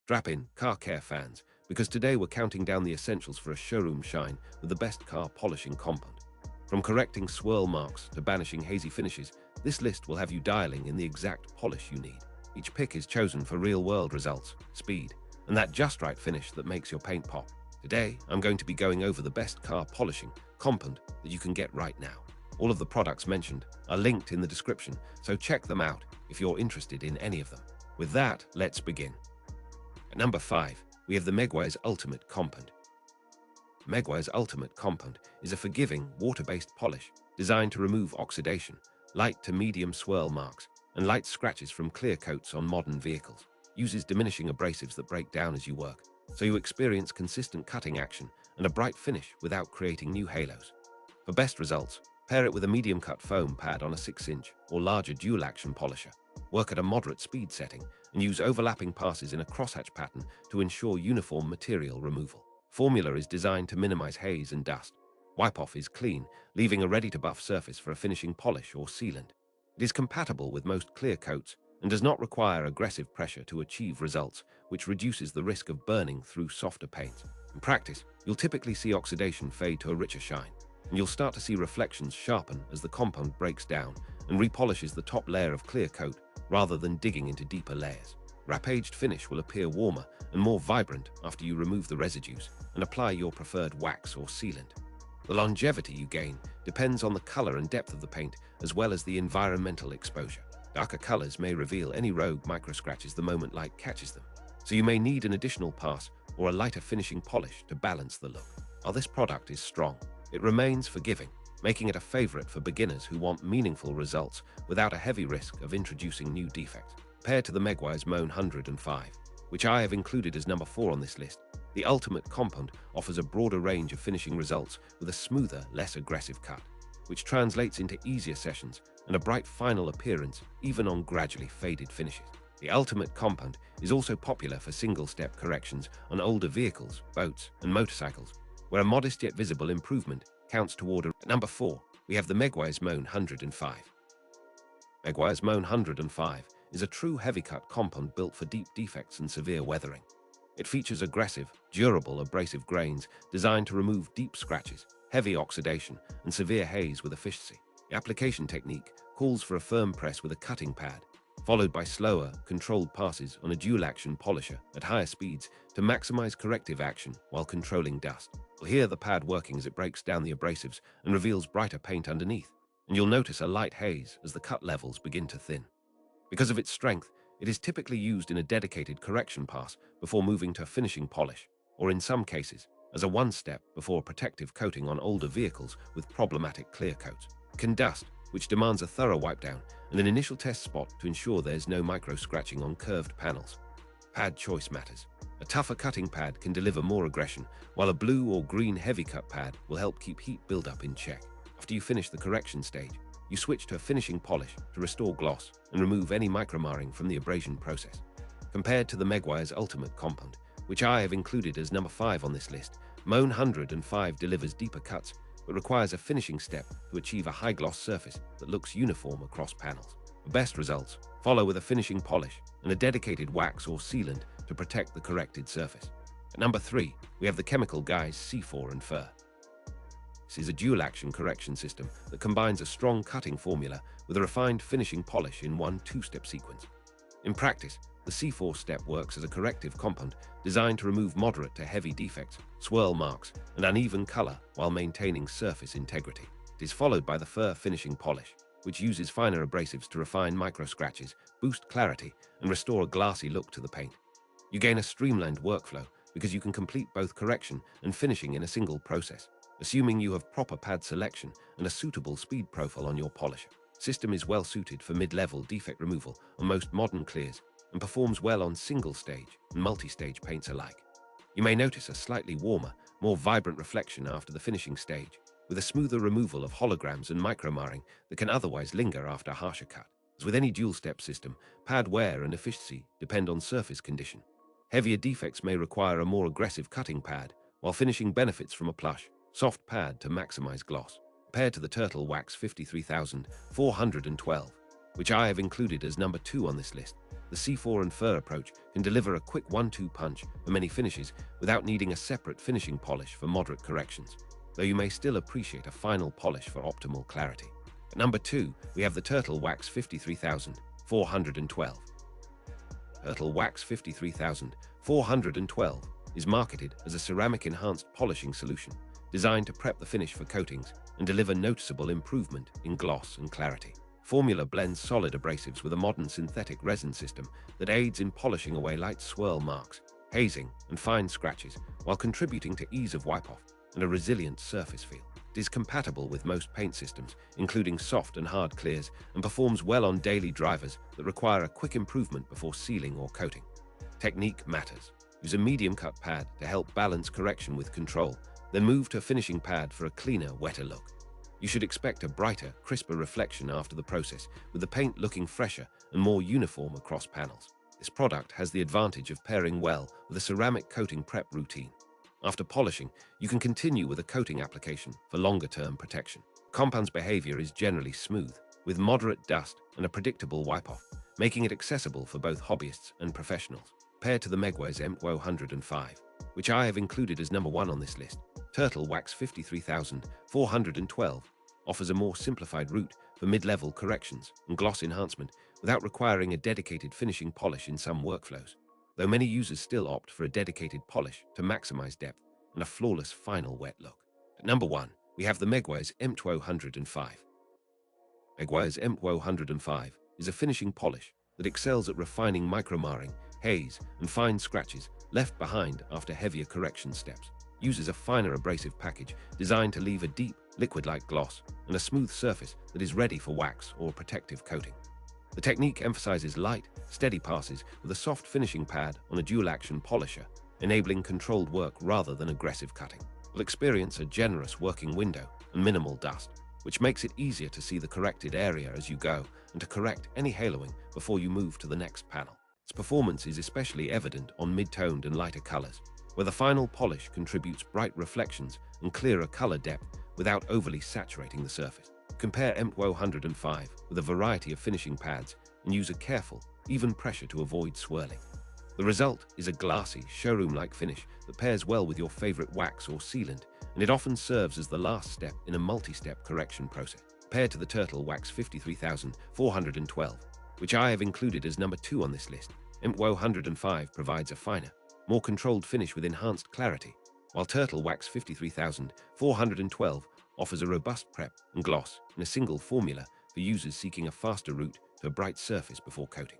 Strap in, car care fans, because today we're counting down the essentials for a showroom shine with the best car polishing compound. From correcting swirl marks to banishing hazy finishes, this list will have you dialing in the exact polish you need. Each pick is chosen for real-world results, speed, and that just right finish that makes your paint pop. Today, I'm going to be going over the best car polishing compound that you can get right now. All of the products mentioned are linked in the description, so check them out if you're interested in any of them. With that, let's begin. At number 5, we have the Meguiar's Ultimate Compound. Meguiar's Ultimate Compound is a forgiving, water-based polish designed to remove oxidation, light to medium swirl marks, and light scratches from clear coats on modern vehicles. Uses diminishing abrasives that break down as you work, so you experience consistent cutting action and a bright finish without creating new halos. For best results, pair it with a medium-cut foam pad on a 6-inch or larger dual-action polisher. Work at a moderate speed setting and use overlapping passes in a crosshatch pattern to ensure uniform material removal. Formula is designed to minimize haze and dust. Wipe-off is clean, leaving a ready-to-buff surface for a finishing polish or sealant. It is compatible with most clear coats and does not require aggressive pressure to achieve results, which reduces the risk of burning through softer paints. In practice, you'll typically see oxidation fade to a richer shine, and you'll start to see reflections sharpen as the compound breaks down and repolishes the top layer of clear coat rather than digging into deeper layers. Wrap-aged finish will appear warmer and more vibrant after you remove the residues and apply your preferred wax or sealant. The longevity you gain depends on the color and depth of the paint as well as the environmental exposure. Darker colors may reveal any rogue microscratches the moment light catches them, so you may need an additional pass or a lighter finishing polish to balance the look. While this product is strong, it remains forgiving, making it a favorite for beginners who want meaningful results without a heavy risk of introducing new defects. Compared to the Meguiar's Moan 105, which I have included as number 4 on this list, the Ultimate Compound offers a broader range of finishing results with a smoother, less aggressive cut, which translates into easier sessions and a bright final appearance even on gradually faded finishes. The Ultimate Compound is also popular for single-step corrections on older vehicles, boats, and motorcycles, where a modest yet visible improvement counts toward a... At number 4, we have the Meguiar's Moan 105. Meguiar's Moan 105 is a true heavy-cut compound built for deep defects and severe weathering. It features aggressive, durable abrasive grains designed to remove deep scratches, heavy oxidation, and severe haze with efficiency. The application technique calls for a firm press with a cutting pad, followed by slower, controlled passes on a dual-action polisher at higher speeds to maximize corrective action while controlling dust. You'll hear the pad working as it breaks down the abrasives and reveals brighter paint underneath, and you'll notice a light haze as the cut levels begin to thin. Because of its strength, it is typically used in a dedicated correction pass before moving to a finishing polish, or in some cases, as a one-step before a protective coating on older vehicles with problematic clear coats. It can dust, which demands a thorough wipe down and an initial test spot to ensure there's no micro-scratching on curved panels. Pad choice matters. A tougher cutting pad can deliver more aggression, while a blue or green heavy cut pad will help keep heat buildup in check. After you finish the correction stage, you switch to a finishing polish to restore gloss and remove any micromarring from the abrasion process. Compared to the Meguiar's Ultimate Compound, which I have included as number 5 on this list, Moan 105 delivers deeper cuts but requires a finishing step to achieve a high-gloss surface that looks uniform across panels. For best results, follow with a finishing polish and a dedicated wax or sealant to protect the corrected surface. At number 3, we have the Chemical Guy's C4 and Fur. This is a dual-action correction system that combines a strong cutting formula with a refined finishing polish in one 2-step sequence. In practice, the C4 step works as a corrective compound designed to remove moderate to heavy defects, swirl marks, and uneven color while maintaining surface integrity. It is followed by the Fur finishing polish, which uses finer abrasives to refine micro-scratches, boost clarity, and restore a glassy look to the paint. You gain a streamlined workflow because you can complete both correction and finishing in a single process, assuming you have proper pad selection and a suitable speed profile on your polisher. The system is well suited for mid-level defect removal on most modern clears and performs well on single-stage and multi-stage paints alike. You may notice a slightly warmer, more vibrant reflection after the finishing stage, with a smoother removal of holograms and micromarring that can otherwise linger after a harsher cut. As with any dual-step system, pad wear and efficiency depend on surface condition. Heavier defects may require a more aggressive cutting pad, while finishing benefits from a plush, soft pad to maximize gloss. Compared to the Turtle Wax 53412, which I have included as number 2 on this list, The C4 and Fur approach can deliver a quick 1-2 punch for many finishes without needing a separate finishing polish for moderate corrections, though you may still appreciate a final polish for optimal clarity. At number 2, we have the Turtle Wax 53412. Turtle Wax 53412 is marketed as a ceramic-enhanced polishing solution designed to prep the finish for coatings and deliver noticeable improvement in gloss and clarity. Formula blends solid abrasives with a modern synthetic resin system that aids in polishing away light swirl marks, hazing, and fine scratches while contributing to ease of wipe-off and a resilient surface feel. It is compatible with most paint systems, including soft and hard clears, and performs well on daily drivers that require a quick improvement before sealing or coating. Technique matters. Use a medium-cut pad to help balance correction with control, then move to a finishing pad for a cleaner, wetter look. You should expect a brighter, crisper reflection after the process, with the paint looking fresher and more uniform across panels. This product has the advantage of pairing well with a ceramic coating prep routine. After polishing, you can continue with a coating application for longer-term protection. Compound's behavior is generally smooth, with moderate dust and a predictable wipe-off, making it accessible for both hobbyists and professionals. Paired to the Meguiar's M105, which I have included as number 1 on this list, Turtle Wax 53412 offers a more simplified route for mid-level corrections and gloss enhancement without requiring a dedicated finishing polish in some workflows, though many users still opt for a dedicated polish to maximize depth and a flawless final wet look. At number 1, we have the Meguiar's M105. Meguiar's M105 is a finishing polish that excels at refining micromarring, haze, and fine scratches left behind after heavier correction steps. Uses a finer abrasive package designed to leave a deep, liquid-like gloss and a smooth surface that is ready for wax or protective coating. The technique emphasizes light, steady passes with a soft finishing pad on a dual-action polisher, enabling controlled work rather than aggressive cutting. You'll experience a generous working window and minimal dust, which makes it easier to see the corrected area as you go and to correct any haloing before you move to the next panel. Its performance is especially evident on mid-toned and lighter colors, where the final polish contributes bright reflections and clearer color depth without overly saturating the surface. Compare M105 with a variety of finishing pads and use a careful, even pressure to avoid swirling. The result is a glassy, showroom-like finish that pairs well with your favorite wax or sealant, and it often serves as the last step in a multi-step correction process. Paired to the Turtle Wax 53412, which I have included as number 2 on this list, M105 provides a finer, more controlled finish with enhanced clarity, while Turtle Wax 53412 offers a robust prep and gloss in a single formula for users seeking a faster route to a bright surface before coating.